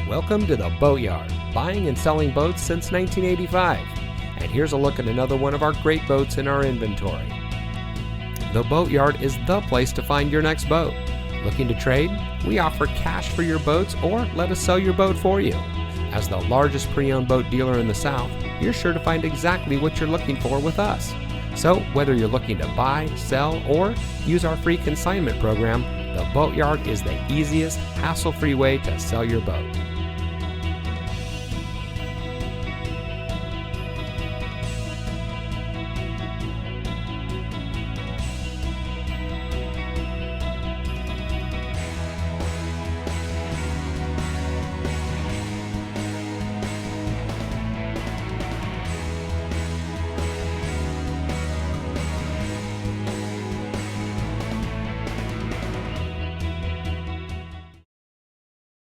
Welcome to the Boatyard, buying and selling boats since 1985. And here's a look at another one of our great boats in our inventory. The Boatyard is the place to find your next boat. Looking to trade? We offer cash for your boats or let us sell your boat for you. As the largest pre-owned boat dealer in the South, you're sure to find exactly what you're looking for with us. So whether you're looking to buy, sell, or use our free consignment program, the Boatyard is the easiest, hassle-free way to sell your boat.